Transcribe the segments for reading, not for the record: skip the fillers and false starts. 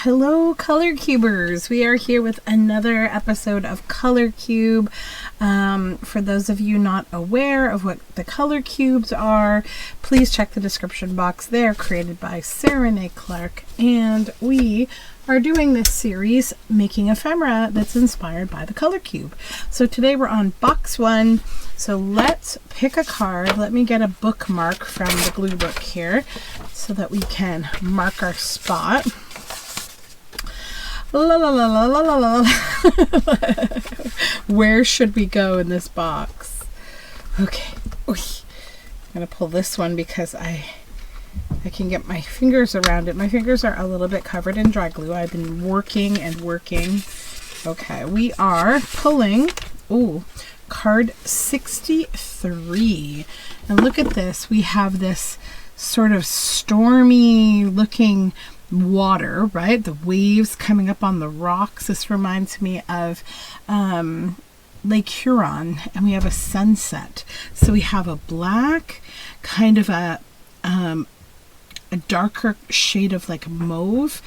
Hello color cubers, we are here with another episode of Color Cube. For those of you not aware of what the color cubes are, please check the description box. They're created by Sarah Renee Clark, and we are doing this series making ephemera that's inspired by the color cube. So today we're on box 1. So let's pick a card. Let me get a bookmark from the glue book here so that we can mark our spot. La la la la la la la. Where should we go in this box? Okay. Oy. I'm gonna pull this one because I can get my fingers around it. My fingers are a little bit covered in dry glue. I've been working and working. Okay, we are pulling card 63. And look at this. We have this sort of stormy looking water, right? The waves coming up on the rocks. This reminds me of Lake Huron, and we have a sunset. So we have a black, kind of a darker shade of like mauve,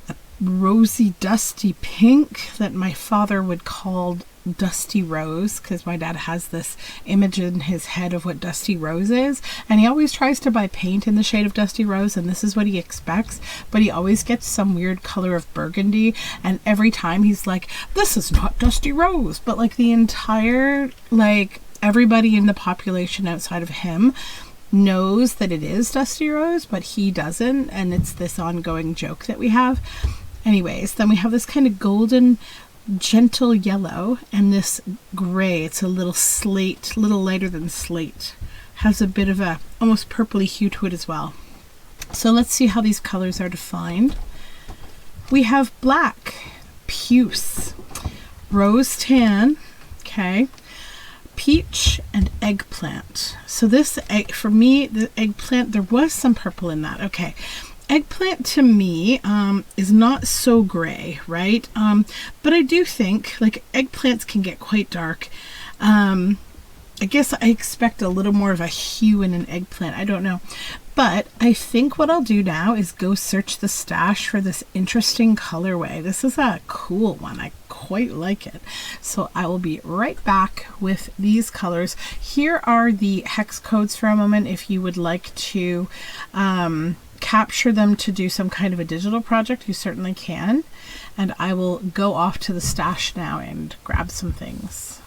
a rosy dusty pink that my father would call dusty rose, because my dad has this image in his head of what dusty rose is, and he always tries to buy paint in the shade of dusty rose, and this is what he expects, but he always gets some weird color of burgundy, and every time he's like, this is not dusty rose, but like the entire, like everybody in the population outside of him knows that it is dusty rose, but he doesn't, and it's this ongoing joke that we have. Anyways, then we have this kind of golden gentle yellow and this gray. It's a little slate, little lighter than slate, has a bit of a almost purpley hue to it as well. So let's see how these colors are defined. We have black, puce, rose tan, okay, peach, and eggplant. So this for me, the eggplant, there was some purple in that. Okay, eggplant to me is not so gray, right? But I do think like eggplants can get quite dark. I guess I expect a little more of a hue in an eggplant. I don't know. But I think what I'll do now is go search the stash for this interesting colorway. This is a cool one. I quite like it. So I will be right back with these colors. Here are the hex codes for a moment if you would like to capture them to do some kind of a digital project. You certainly can. And I will go off to the stash now and grab some things.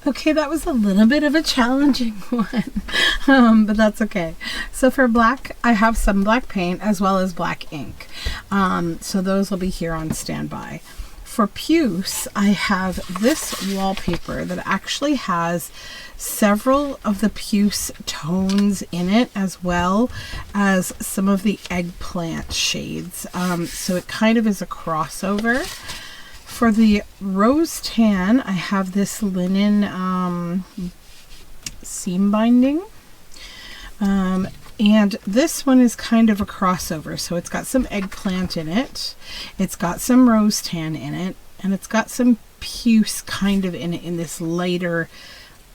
Okay, that was a little bit of a challenging one, but that's okay. So for black, I have some black paint as well as black ink. So those will be here on standby. For puce, I have this wallpaper that actually has several of the puce tones in it, as well as some of the eggplant shades. So it kind of is a crossover. For the rose tan, I have this linen seam binding. And this one is kind of a crossover. So it's got some eggplant in it. It's got some rose tan in it. And it's got some puce kind of in it in this lighter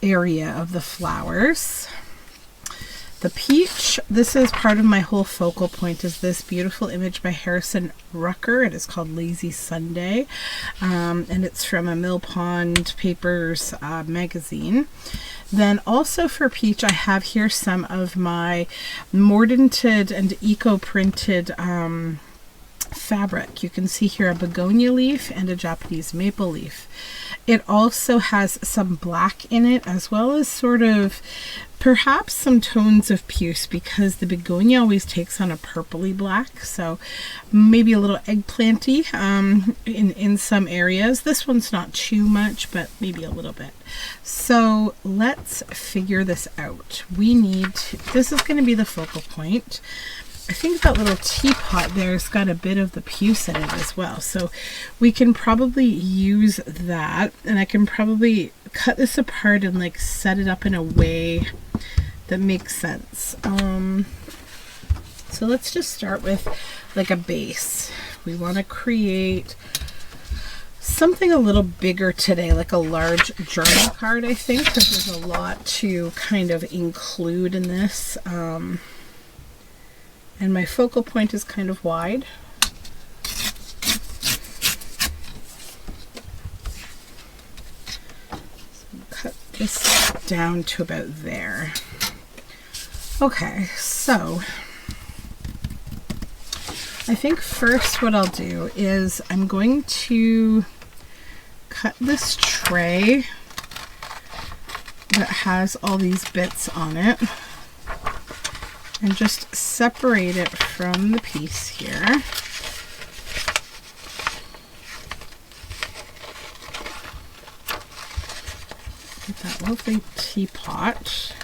area of the flowers. The peach, this is part of my whole focal point, is this beautiful image by Harrison Rucker. It is called Lazy Sunday, and it's from a Mill Pond Papers magazine. Then also for peach, I have here some of my mordanted and eco-printed fabric. You can see here a begonia leaf and a Japanese maple leaf. It also has some black in it, as well as sort of perhaps some tones of puce, because the begonia always takes on a purpley black, so maybe a little eggplanty in some areas. This one's not too much, but maybe a little bit. So let's figure this out. We need to, this is going to be the focal point. I think that little teapot there's got a bit of the puce in it as well, so we can probably use that, and I can probably cut this apart and like set it up in a way that makes sense. So let's just start with like a base. We want to create something a little bigger today, like a large journal card, I think, because there's a lot to kind of include in this. And my focal point is kind of wide. just down to about there. Okay, so I think first what I'll do is I'm going to cut this tray that has all these bits on it and just separate it from the piece here. Get that lovely teapot.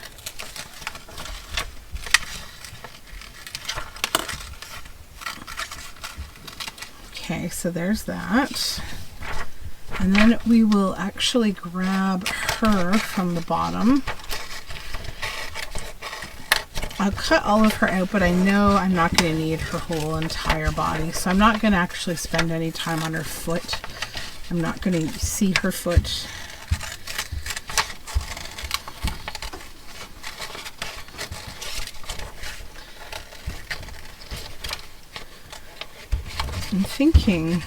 Okay, so there's that. And then we will actually grab her from the bottom. I'll cut all of her out, but I know I'm not going to need her whole entire body, so I'm not going to actually spend any time on her foot. I'm not going to see her foot. I'm thinking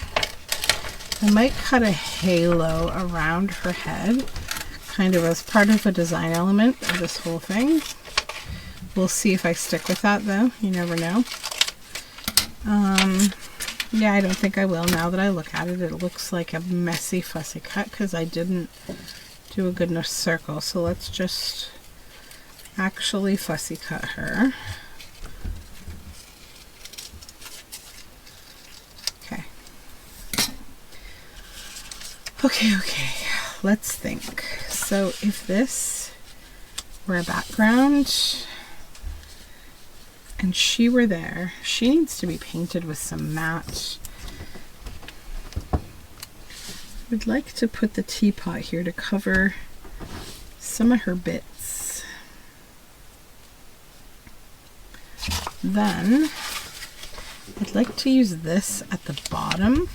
I might cut a halo around her head, kind of as part of a design element of this whole thing. We'll see if I stick with that though, you never know. Yeah, I don't think I will now that I look at it. It looks like a messy fussy cut because I didn't do a good enough circle. So let's just actually fussy cut her. Okay, let's think. So if this were a background and she were there, she needs to be painted with some matte. I would like to put the teapot here to cover some of her bits. Then I'd like to use this at the bottom.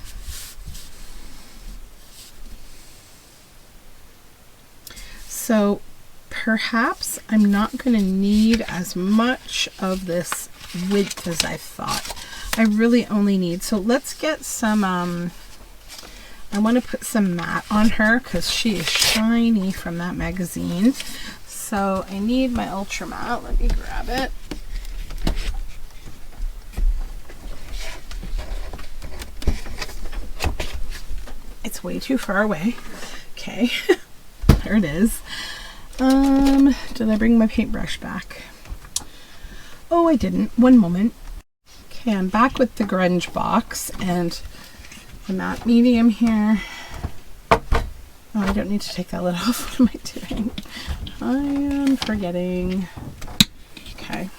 So perhaps I'm not going to need as much of this width as I thought. I really only need, so let's get some, I want to put some matte on her because she is shiny from that magazine. So I need my Ultra Matte. Let me grab it. It's way too far away. Okay. There it is. Did I bring my paintbrush back? Oh, I didn't. One moment. Okay, I'm back with the grunge box and the matte medium here. Oh, I don't need to take that lid off. What am I doing? I am forgetting. Okay.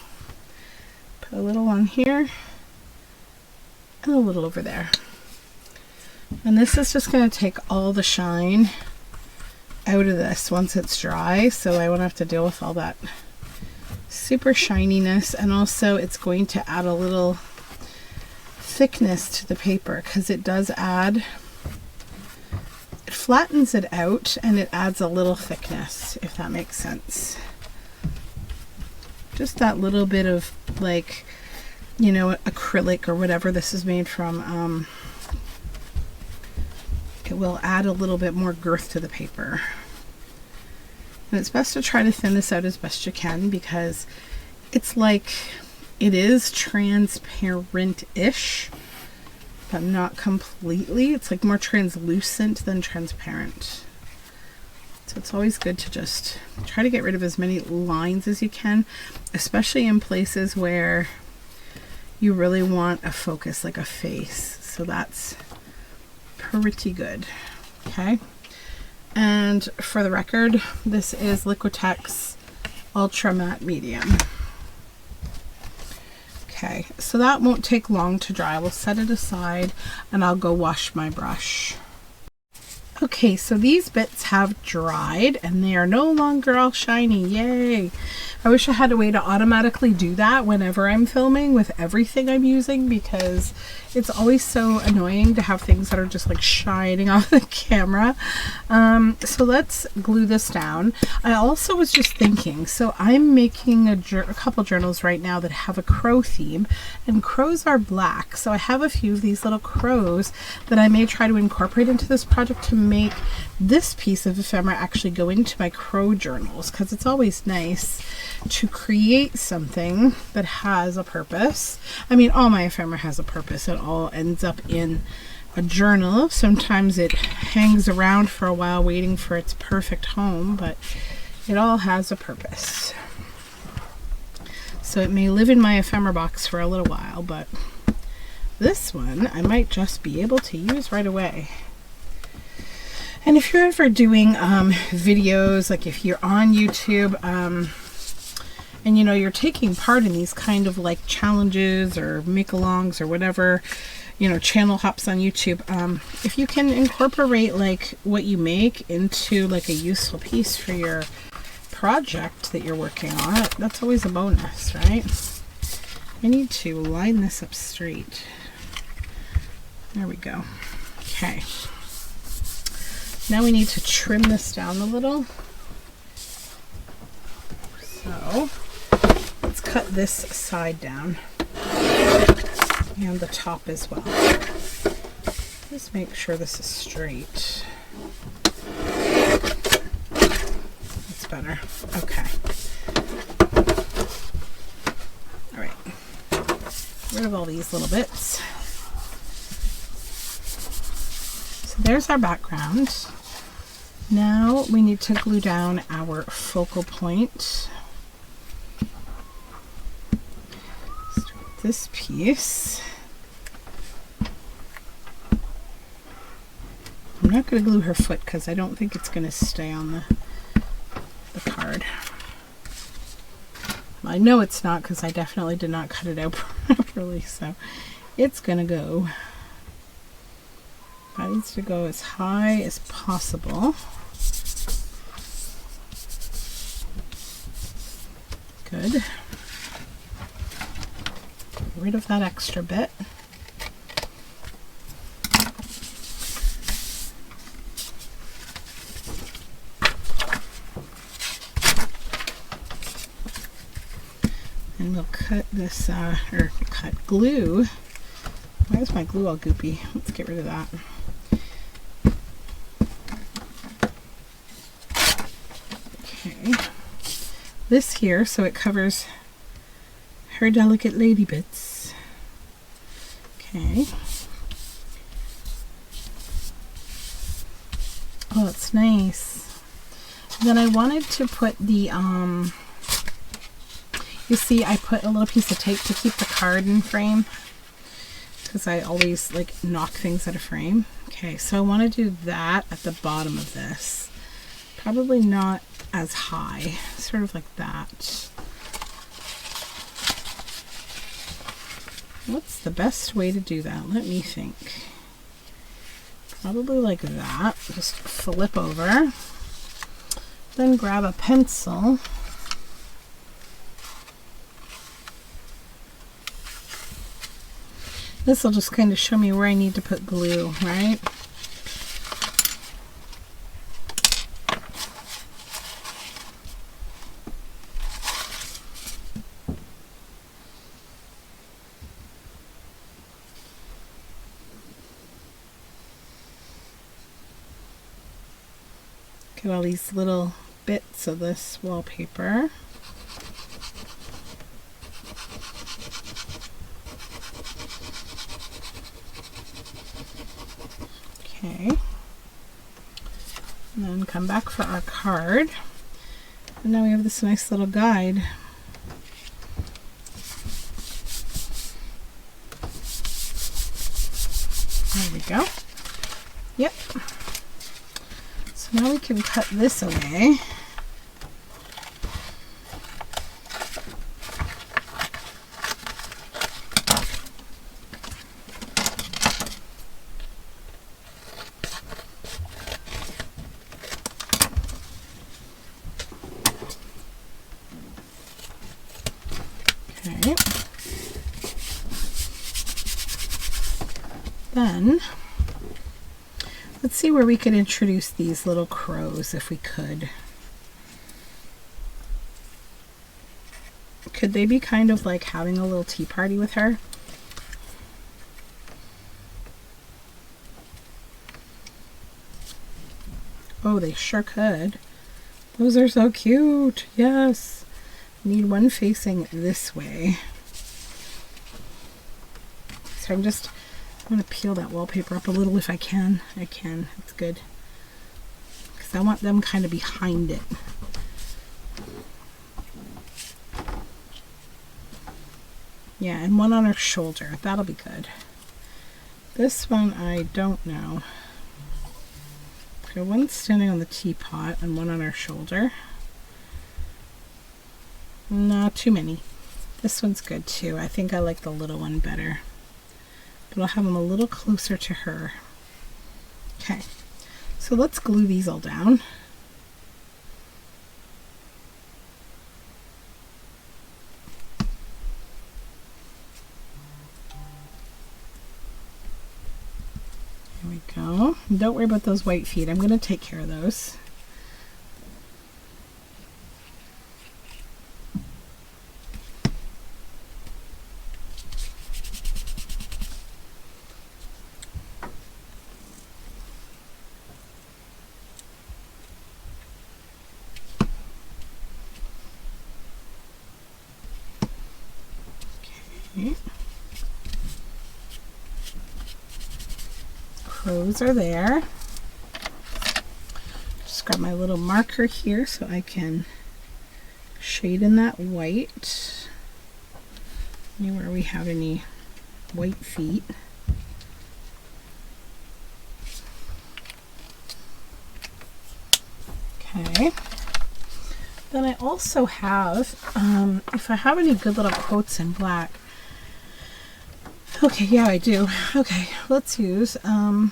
Put a little on here and a little over there. And this is just going to take all the shine out of this once it's dry, so I won't have to deal with all that super shininess, and also it's going to add a little thickness to the paper because it does add, it flattens it out and it adds a little thickness, if that makes sense. Just that little bit of, like, you know, acrylic or whatever this is made from. It will add a little bit more girth to the paper. And it's best to try to thin this out as best you can because it's like, it is transparent-ish, but not completely. It's like more translucent than transparent. So it's always good to just try to get rid of as many lines as you can, especially in places where you really want a focus, like a face. So that's pretty good. Okay, and for the record, this is Liquitex Ultra Matte Medium. Okay, so that won't take long to dry. We'll set it aside and I'll go wash my brush. Okay, so these bits have dried and they are no longer all shiny. Yay! I wish I had a way to automatically do that whenever I'm filming with everything I'm using, because it's always so annoying to have things that are just like shining off the camera. So let's glue this down. I also was just thinking, so I'm making a couple journals right now that have a crow theme, and crows are black. So I have a few of these little crows that I may try to incorporate into this project to make this piece of ephemera actually go into my crow journals, because it's always nice to create something that has a purpose. I mean, all my ephemera has a purpose. It all ends up in a journal. Sometimes it hangs around for a while waiting for its perfect home, but it all has a purpose. So it may live in my ephemera box for a little while, but this one I might just be able to use right away. And if you're ever doing videos, like if you're on YouTube, and you know, you're taking part in these kind of like challenges or make-alongs or whatever, you know, channel hops on YouTube, if you can incorporate like what you make into like a useful piece for your project that you're working on, that's always a bonus, right? I need to line this up straight. There we go. Okay. Now we need to trim this down a little. So let's cut this side down and the top as well. Just make sure this is straight. That's better. Okay. All right. Get rid of all these little bits. So there's our background. Now we need to glue down our focal point. Start with this piece. I'm not going to glue her foot because I don't think it's going to stay on the card. I know it's not, because I definitely did not cut it out properly, so it's going to go. That needs to go as high as possible. Good. Get rid of that extra bit. And we'll cut this, or cut glue. Why is my glue all goopy? Let's get rid of that. Okay. This here, so it covers her delicate lady bits. Okay. Oh, it's nice. Then I wanted to put the, you see, I put a little piece of tape to keep the card in frame, because I always like knock things out of frame. Okay, so I want to do that at the bottom of this. Probably not as high, sort of like that. What's the best way to do that? Let me think. Probably like that. Just flip over. Then grab a pencil. This will just kind of show me where I need to put glue, right? Get all these little bits of this wallpaper. Okay. And then come back for our card. And now we have this nice little guide. There we go. Yep. So now we can cut this away. Okay. Then let's see where we could introduce these little crows if we could. Could they be kind of like having a little tea party with her? Oh, they sure could. Those are so cute. Yes. Need one facing this way. So I'm going to peel that wallpaper up a little if I can. I can. It's good. Because I want them kind of behind it. Yeah, and one on her shoulder. That'll be good. This one, I don't know. Okay, one standing on the teapot and one on her shoulder. Not too many. This one's good too. I think I like the little one better. But I'll have them a little closer to her. Okay, so let's glue these all down. There we go. Don't worry about those white feet. I'm going to take care of those. Crows are there. Just grab my little marker here so I can shade in that white. Anywhere we have any white feet. Okay. Then I also have, if I have any good little quotes in black. Okay, yeah, I do. Okay, let's use, I'm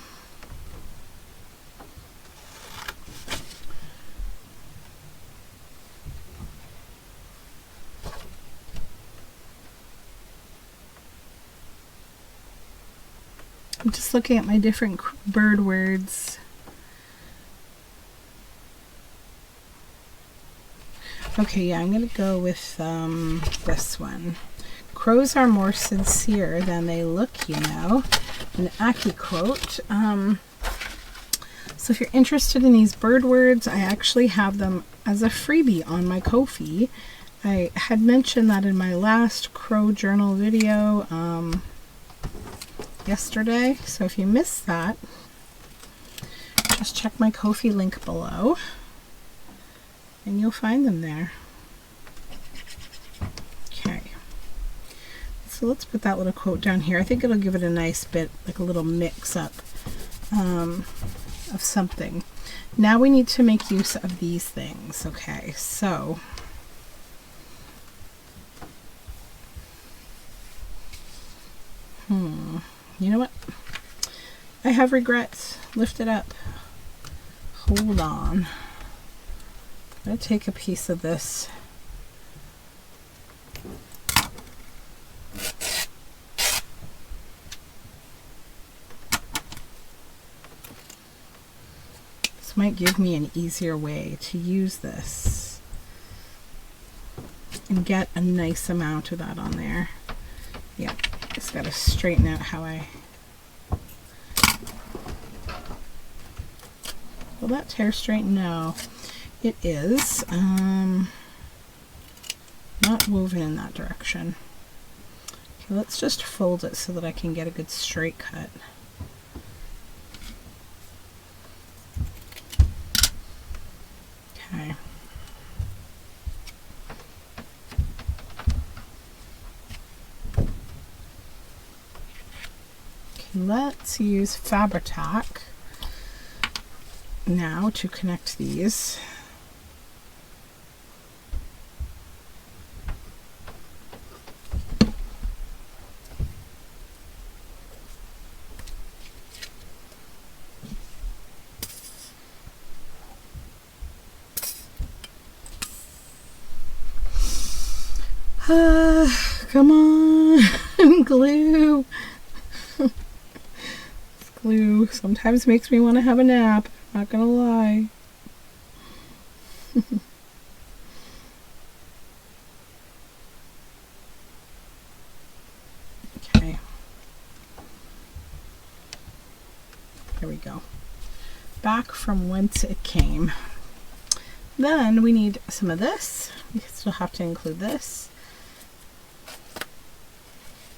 just looking at my different bird words. Okay, yeah, I'm going to go with this one. Crows are more sincere than they look, you know. An Aki quote. So if you're interested in these bird words, I actually have them as a freebie on my Ko-fi. I had mentioned that in my last crow journal video yesterday. So if you missed that, just check my Ko-fi link below and you'll find them there. Okay. So let's put that little quote down here. I think it'll give it a nice bit, like a little mix up of something. Now we need to make use of these things. Okay, so you know what? I have regrets. Lift it up. Hold on. I'm going to take a piece of this. This might give me an easier way to use this and get a nice amount of that on there. Yeah, just got to straighten out how I... Will that tear straight? No. It is not woven in that direction. Okay, let's just fold it so that I can get a good straight cut. Okay. Okay, let's use Fabri-Tac now to connect these. Come on, glue. Glue sometimes makes me want to have a nap, not gonna lie. Okay. There we go. back from whence it came. Then we need some of this. We still have to include this.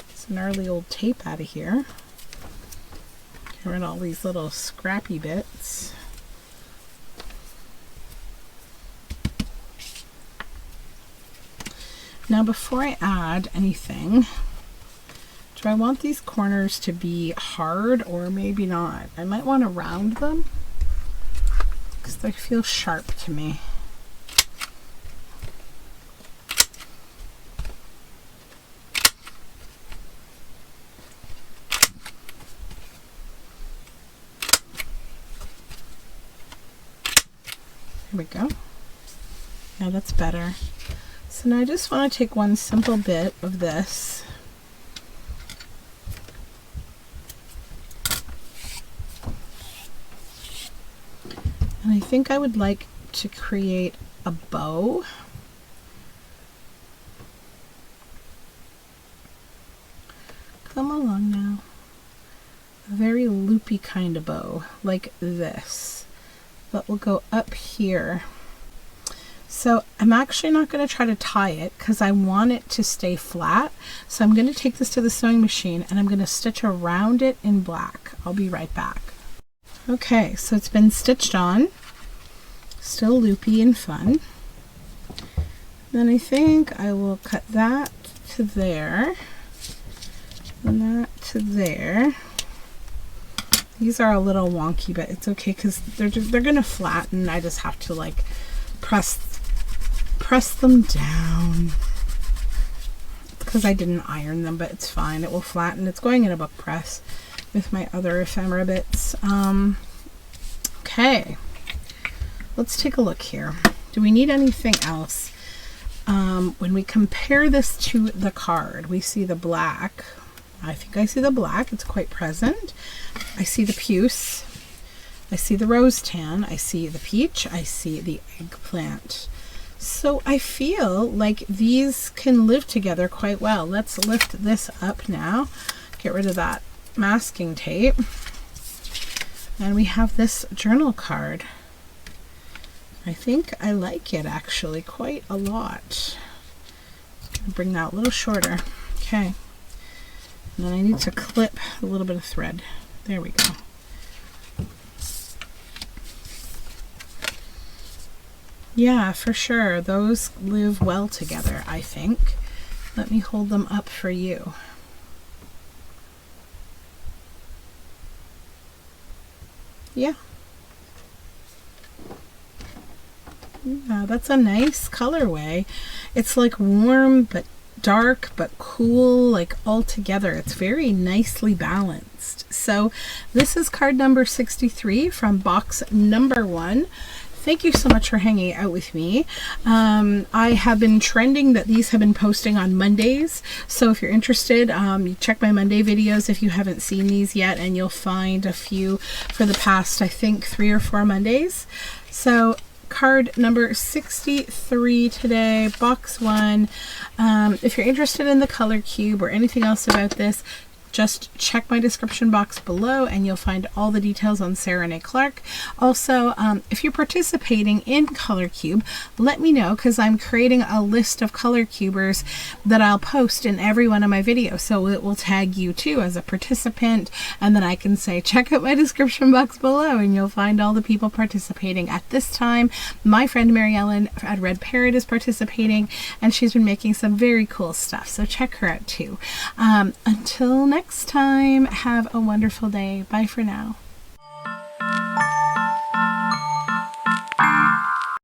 It's gnarly old tape out of here. Get rid of all these little scrappy bits. Now before I add anything, do I want these corners to be hard or maybe not? I might want to round them because they feel sharp to me. There we go. Yeah, that's better. So now I just want to take one simple bit of this and I think I would like to create a bow. Come along now. A very loopy kind of bow, like this, that will go up here. So I'm actually not going to try to tie it because I want it to stay flat. So I'm going to take this to the sewing machine and I'm going to stitch around it in black. I'll be right back. Okay, so it's been stitched on. Still loopy and fun. Then I think I will cut that to there and that to there. These are a little wonky, but it's okay because they're going to flatten. I just have to like press them down because I didn't iron them, but it's fine. It will flatten. It's going in a book press with my other ephemera bits. Okay, let's take a look here. Do we need anything else? When we compare this to the card, we see the black. I think I see the black. It's quite present. I see the puce. I see the rose tan. I see the peach. I see the eggplant. So I feel like these can live together quite well. Let's lift this up now. Get rid of that masking tape. And we have this journal card. I think I like it actually quite a lot. Bring that a little shorter. Okay. And then I need to clip a little bit of thread. There we go. Yeah, for sure. Those live well together, I think. Let me hold them up for you. Yeah. Yeah, that's a nice colorway. It's like warm but dark but cool, like all together. It's very nicely balanced. So this is card number 63 from box number 1. Thank you so much for hanging out with me. I have been trending that these have been posting on Mondays. So if you're interested, you check my Monday videos if you haven't seen these yet, and you'll find a few for the past, I think, 3 or 4 Mondays. So card number 63 today, box 1. If you're interested in the color cube or anything else about this, just check my description box below and you'll find all the details on Sarah Renee Clark. Also, if you're participating in Color Cube, let me know because I'm creating a list of color cubers that I'll post in every one of my videos. So it will tag you too as a participant, and then I can say check out my description box below and you'll find all the people participating. At this time, my friend Mary Ellen at Red Parrot is participating and she's been making some very cool stuff. So check her out too. Until next time, have a wonderful day. Bye for now.